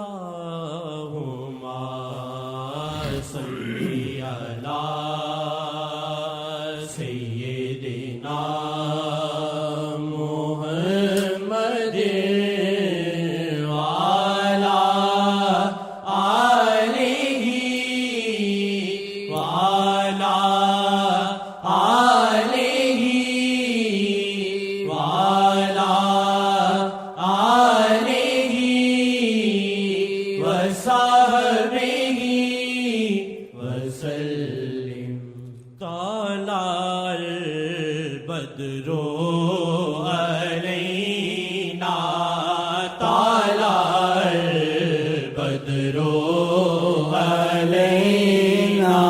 اللهم صل على سيدنا محمد وعلى آله وعلى آله وعلى آله وصحبه وسلم طلع البدر علينا طلع البدر علينا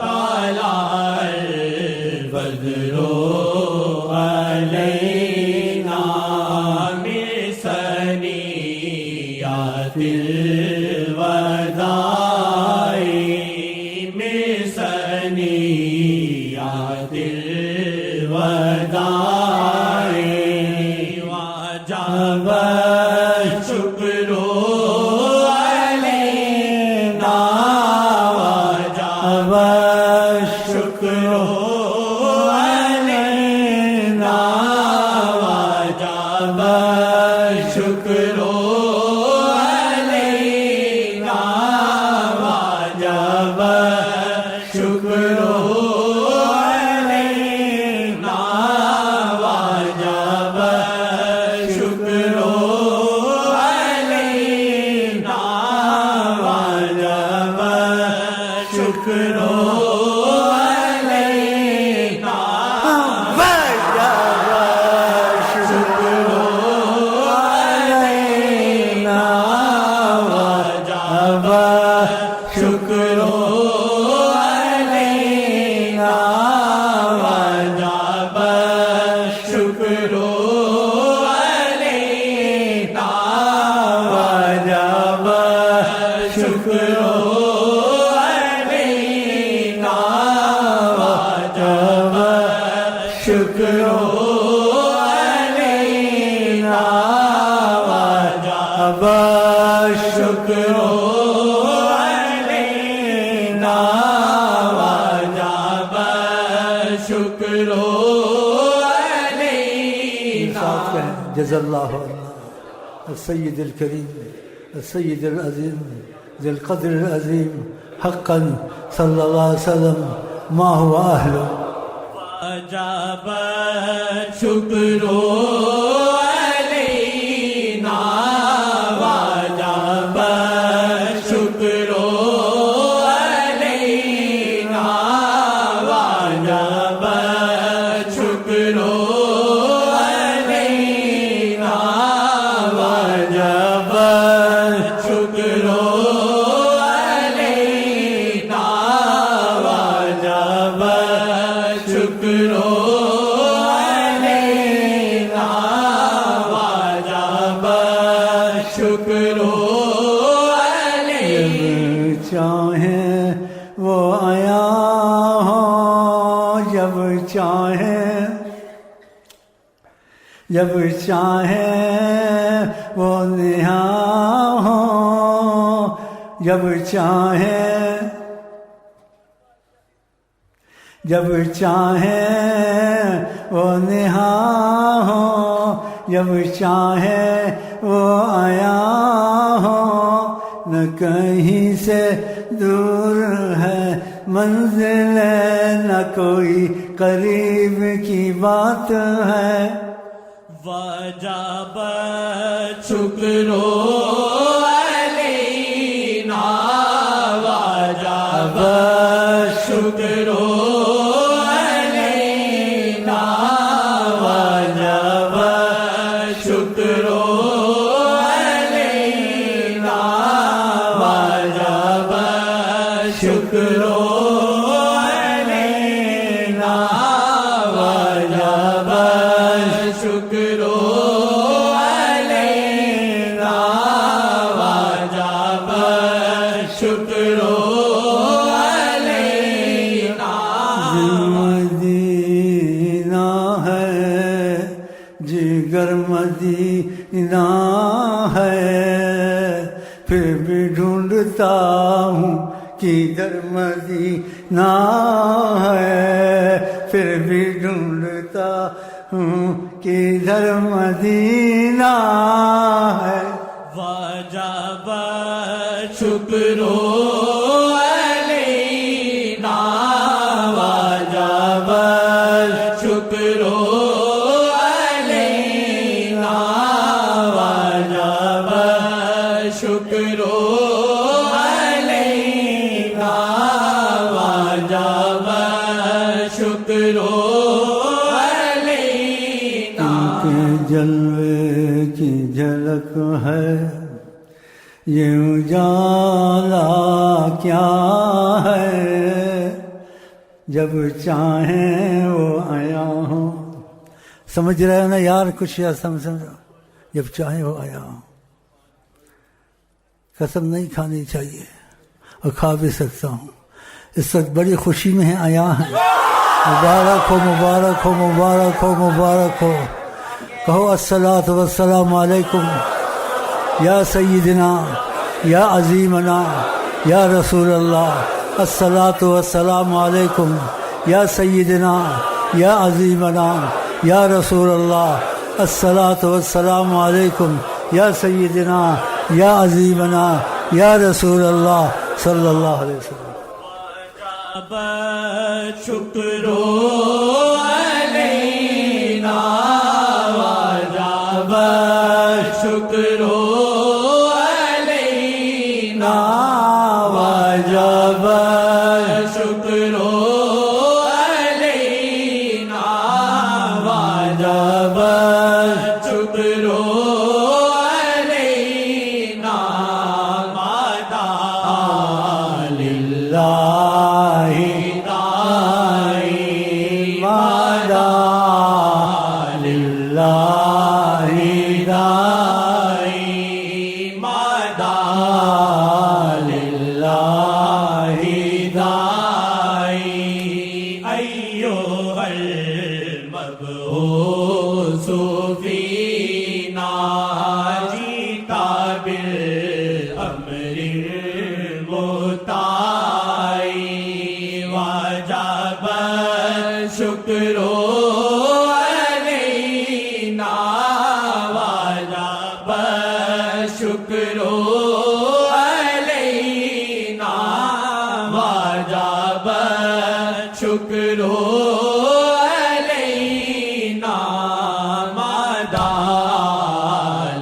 طلع البدر علينا من ثنيات الوداع من ثنيات الوداع وجب الشكر علينا وجب الشكر علينا وجب الشكر علينا وجب الشكر علينا وجب الشكر علينا وجب الشكر علينا شکر علينا وجب شکر علينا وجب شکر علينا وجب شکر علينا وجب شکر علينا وجب شکر علينا جزا الله السيد الكريم السيد العظيم ذي القدر العظيم حقا صلى الله عليه وسلم ما هو أهله وجب شکر علينا وجب شکر علينا وجب شکر علينا وجب شکر علينا وجب شکر علينا وجب شکر علينا چاہیں وہ آیا ہو جب چاہیں جب چاہیں وہ نہاں ہو جب چاہیں جب چاہیں وہ نہاں ہو جب چاہیں وہ آیا ہو نہ کہیں سے دور ہے منزل نہ کوئی قریب کی بات ہے وجب شکر علينا وجب شکر علينا وجب شکر علينا وجب شکر علينا وجب شکر علينا وجب شکر علينا مدینہ ہے، پھر بھی ڈھونڈتا ہوں کدھر مدینہ ہے۔ وجب شکر علینا، وجب شکر علینا، وجب شکر علینا، وجب شکر علینا۔ کے جلوے کی جھلک ہے یہ اجالا کیا ہے، جب چاہیں وہ آیا ہوں۔ سمجھ رہے ہو نا یار کچھ، یا سمجھو جب چاہیں وہ آیا ہوں۔ قسم نہیں کھانی چاہیے اور کھا بھی سکتا ہوں، اس وقت بڑی خوشی میں ہے آیا ہے۔ مبارک ہو مبارک ہو مبارک ہو مبارک ہو، کہو الصلاۃ والسلام علیکم یا سیدنا یا عظیمنا یا رسول اللہ، الصلاۃ والسلام علیکم یا سیدنا یا عظیمنا یا رسول اللہ، الصلاۃ والسلام علیکم یا سیدنا یا عظیمنا یا رسول اللہ صلی اللہ علیہ وسلم۔ وجب شکر علینا، وجب شکر علینا، وجب شکر علینا، وجب شکر علینا، مدى للہ دائی، مدى للہ دائی، مدى للہ دائی، ایھا المبعوث فینا، جیتا بالامر المطاع، وجب شکر علینا، وجب شکر علینا، وجب شکر علینا، مدى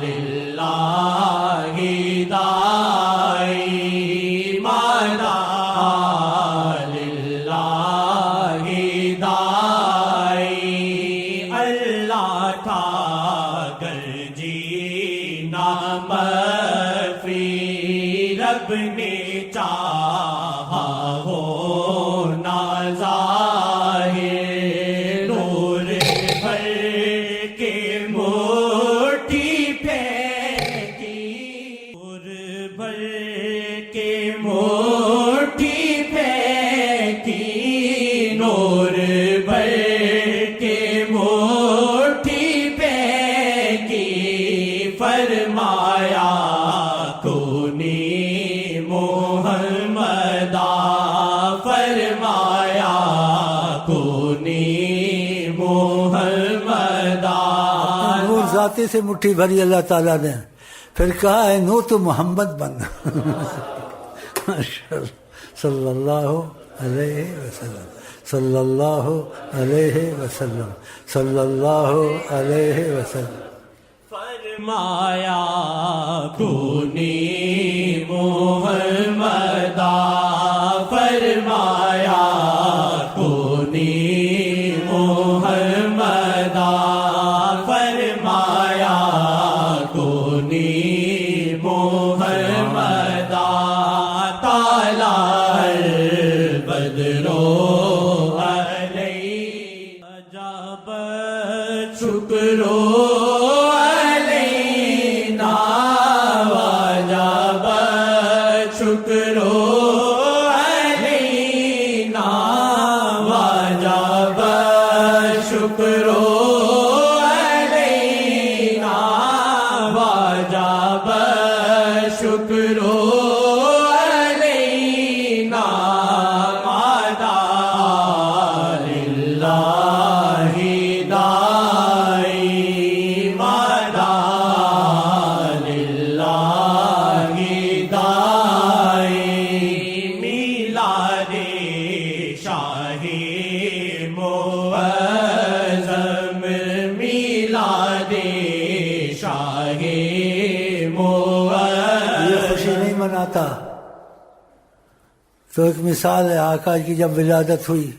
للہ دائی، مدى للہ دائی، اللہ کا گر جینا مفی، رب نے چاہا ہونا ظاہر، نور بھر کے مٹھی پھینکی، نور بھر کے مٹھی پھینکی، نور بھر کے مٹھی پھینکی، فرمایا کونی محمدا، فرمایا کونی محمدا۔ نور ذاتی سے مٹھی بھری اللہ تعالیٰ نے، پھر کہا ہے نور تو محمد بن۔ صلی اللہ علیہ وسلم، صلی اللہ علیہ وسلم، صلی اللہ علیہ وسلم۔ فرمایا کونی محمدا، فرمایا کونی محمدا، فرمایا کونی محمدا، طلع البدر علیہ، وجب شکر علینا، وجب شکر علینا، وجب شکر علینا، وجب شکر علینا، شاہی معظم میلاد شاہی معظم. یہ خوشی نہیں مناتا تو ایک مثال ہے آقا کی جب ولادت ہوئی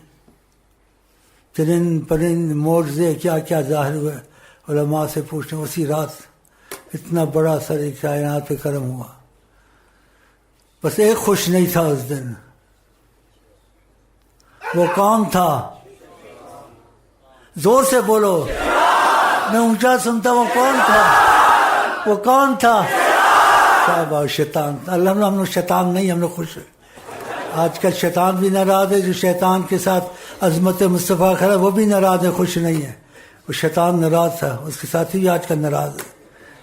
چرند پرند معجزے کیا کیا ظاہر ہوئے علماء سے پوچھنے اسی رات اتنا بڑا سر کائنات پہ کرم ہوا. بس ایک خوش نہیں تھا اس دن. وہ کون تھا؟ زور سے بولو میں اونچا سنتا. وہ کون تھا؟ وہ کون تھا؟ شاباش شیطان. اللہ ہم لوگ شیطان نہیں ہم لوگ خوش ہیں. آج کل شیطان بھی ناراض ہے. جو شیطان کے ساتھ عظمت مصطفیٰ کھڑا وہ بھی ناراض ہے خوش نہیں ہے. وہ شیطان ناراض تھا اس کے ساتھی بھی آج کل ناراض ہے.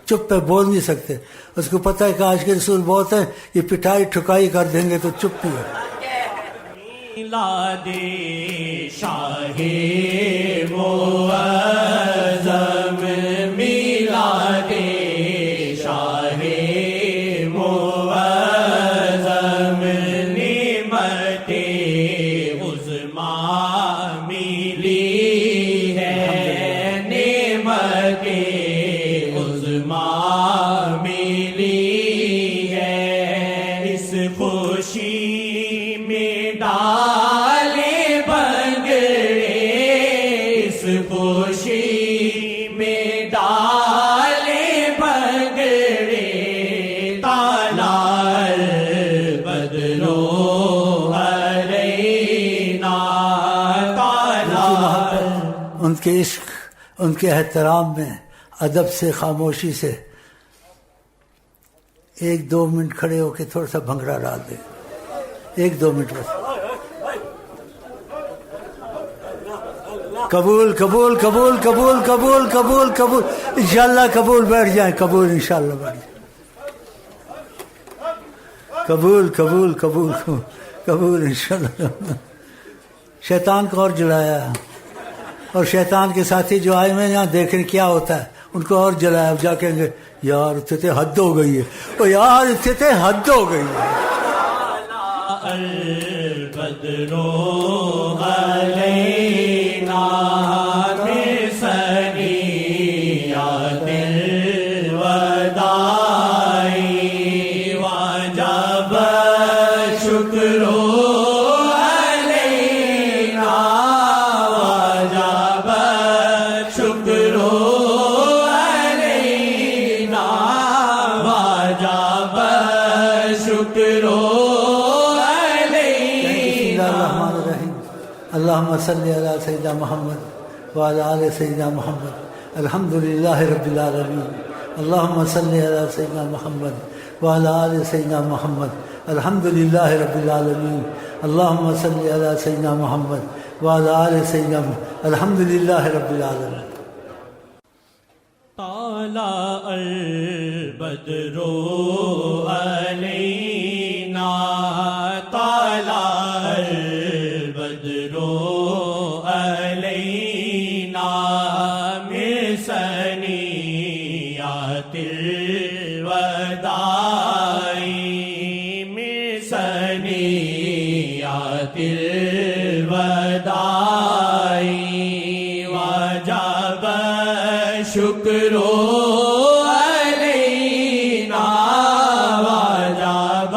چپ پہ بول نہیں سکتے. اس کو پتہ ہے کہ آج کے رسول بہت ہیں یہ پٹائی ٹھکائی کر دیں گے تو چپ ہی ہے. میلاد شاہی معظم میلاد شاہی معظم نعمت عظمیٰ ملی ہے نعمت عظمیٰ ملی ہے. اس خوشی میں ڈالے بنگڑے اس خوشی میں ڈالے بنگڑے تالار بدرو ہرینا تالار. ان کے عشق ان کے احترام میں ادب سے خاموشی سے 1-2 منٹ کھڑے ہو کے تھوڑا سا بھنگڑا ڈال دیں. 1-2 منٹ بس. قبول قبول قبول قبول قبول قبول قبول انشاءاللہ قبول. بیٹھ جائیں. قبول انشاءاللہ بیٹھ جائیں. قبول قبول قبول قبول انشاءاللہ. شیطان کو اور جلایا اور شیطان کے ساتھی جو آئے ہوئے یہاں دیکھیں کیا ہوتا ہے ان کو اور جلایا. اب جا کہیں گے یار اتنے حد ہو گئی ہے. او یار اتنے حد ہو گئی ہے. البدرو علینا بثنیات الوداع وجب شکر علینا وجب شکر علینا وجب شکر اللهم صل على سيدنا محمد وعلى آل سيدنا محمد. الحمد لله رب العالمين. اللهم صل على سيدنا محمد وعلى آل سيدنا محمد. الحمد لله رب العالمين. اللهم صل على سيدنا محمد وعلى آل سيدنا محمد. الحمد لله رب العالمين. طلع البدر علينا طلع البدر علينا من ثنيات الوداع من ثنيات الوداع وجب شکر علینا وجب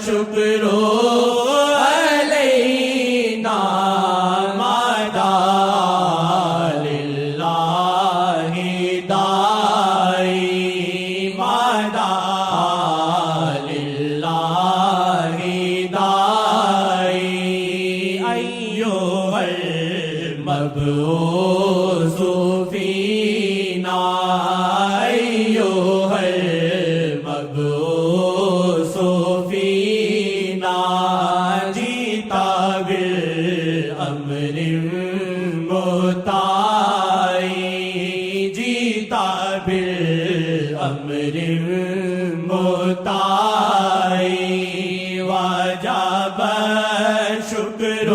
شکر علینا مدى للہ داعی مدى للہ داعی ایھا المبعوث فینا ایھا المبعوث فینا جیتا بالامر مطاع جیتا بالامر مطاع وجب شکر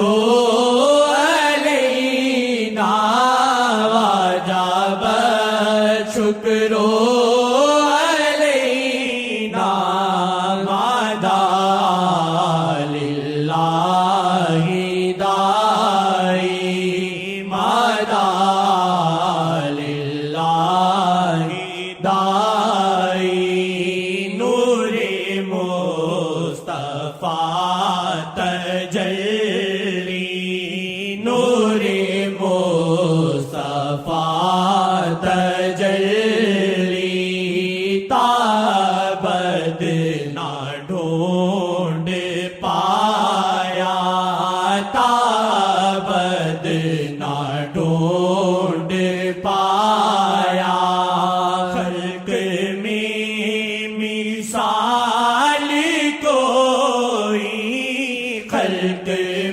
علینا وجب شکر علینا مدى للہ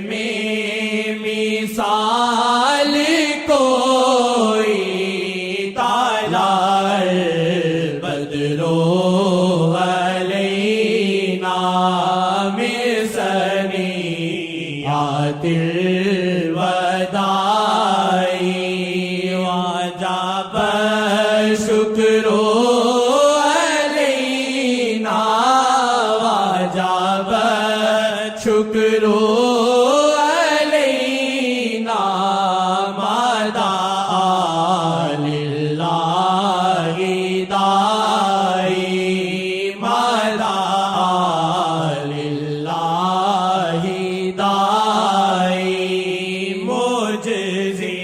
میں مثال کوئی طلع البدر علینا من ثنیات الوداع وجب الشکر علینا وجب الشکر علینا مدعا للہ داعی مدعا للہ داعی معجزے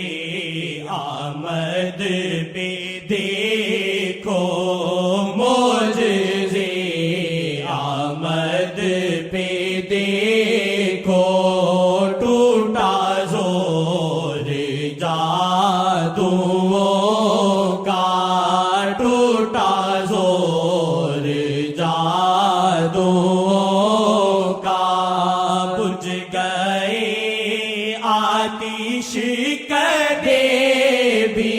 آمد پہ دیکھو معجزے آمد پہ دیکھو ٹوٹا زور جادوؤں کا ٹوٹا زور جادوؤں کا بجھ گئے آتش کدے بھی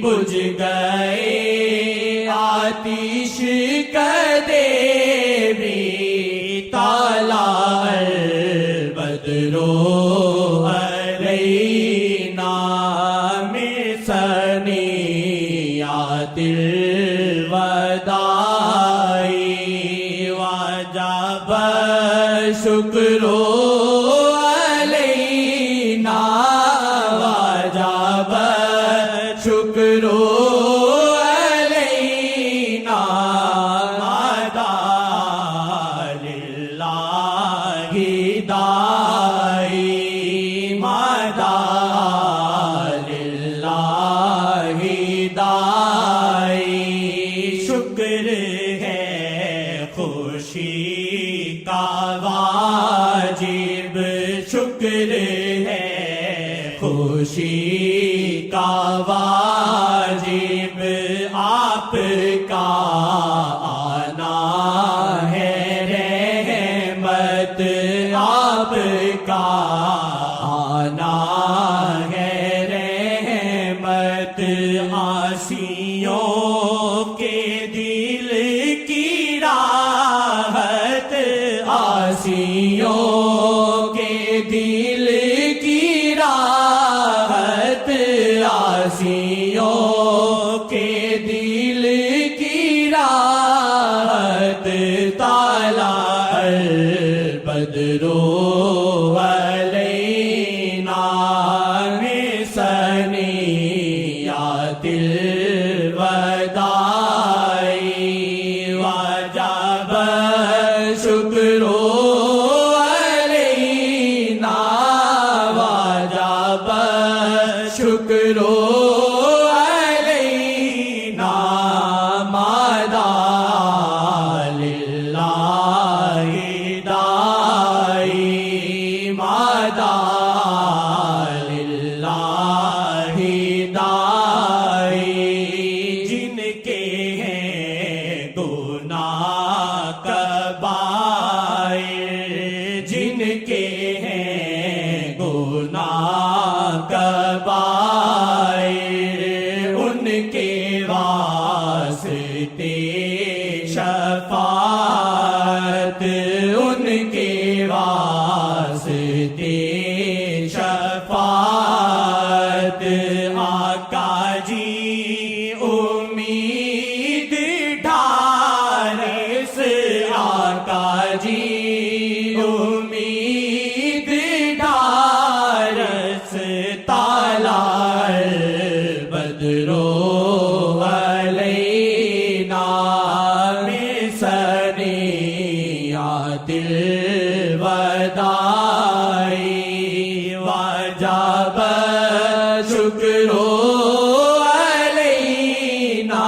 بجھ گئے آتش کدے بھی طلع البدر علینا من ثنیات الوداع وجب الشکر علینا وجب الشکر علینا مدعا للہ داعی مدعا للہ داعی شکر ہے خوشی کا واجب شکر ہے خوشی کا واجب آپ کا آنا ہے رحمت آپ کا آنا ہے رحمت عاصیوں کے دل کی راحت عاصیوں کے دل کی راحت عاصیوں کے دل کی راحت طلع البدر علینا من ثنیات الوداع وجب الشکر علینا وجب الشکر علینا مدعا للہ داعی مدعا للہ داعی جن کے ہیں گناہ کبائر جن کے ہیں گناہ کبائر ان کے واسطے شفاعت ان کے واسطے شفاعت آقا جی امید ڈھارس آقا جی امید ڈھارس طلع البدر علینا من ثنیات الوداع وجب الشکر علینا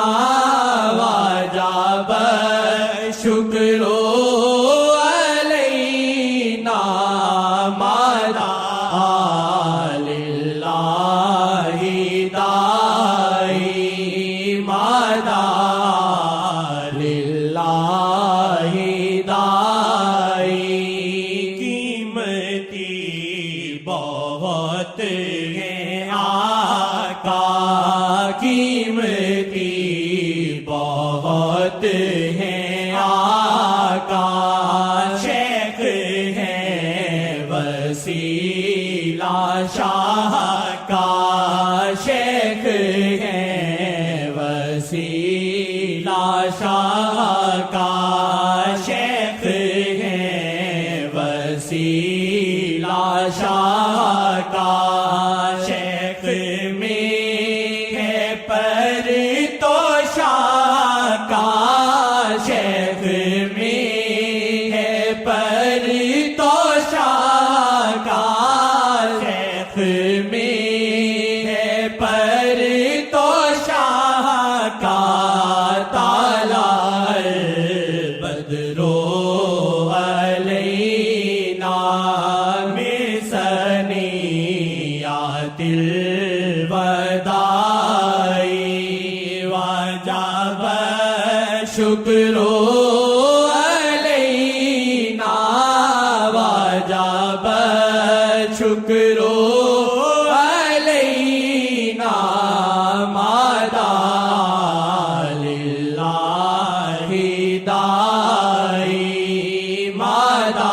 وجب الشکر علینا مدعا للہ داعی مدعا للہ داعی قیمتی بہت ہیں آقا قیمتی بہت ہیں آقا شیخ ہیں وسیلہ شاہ کا شیخ ہیں وسیلہ شاہ کا شیخ ہیں وسیلہ شاہ کا شیخ میں ہے پر تو شاہ کا شیخ میں ہے پر تو شاہ کا شیخ میں ہے پر تو شاہ کا تالا بدرو علینا سنیات الوداع وجب شکر علینا وجب شکر علینا مادا للہ دائی مادا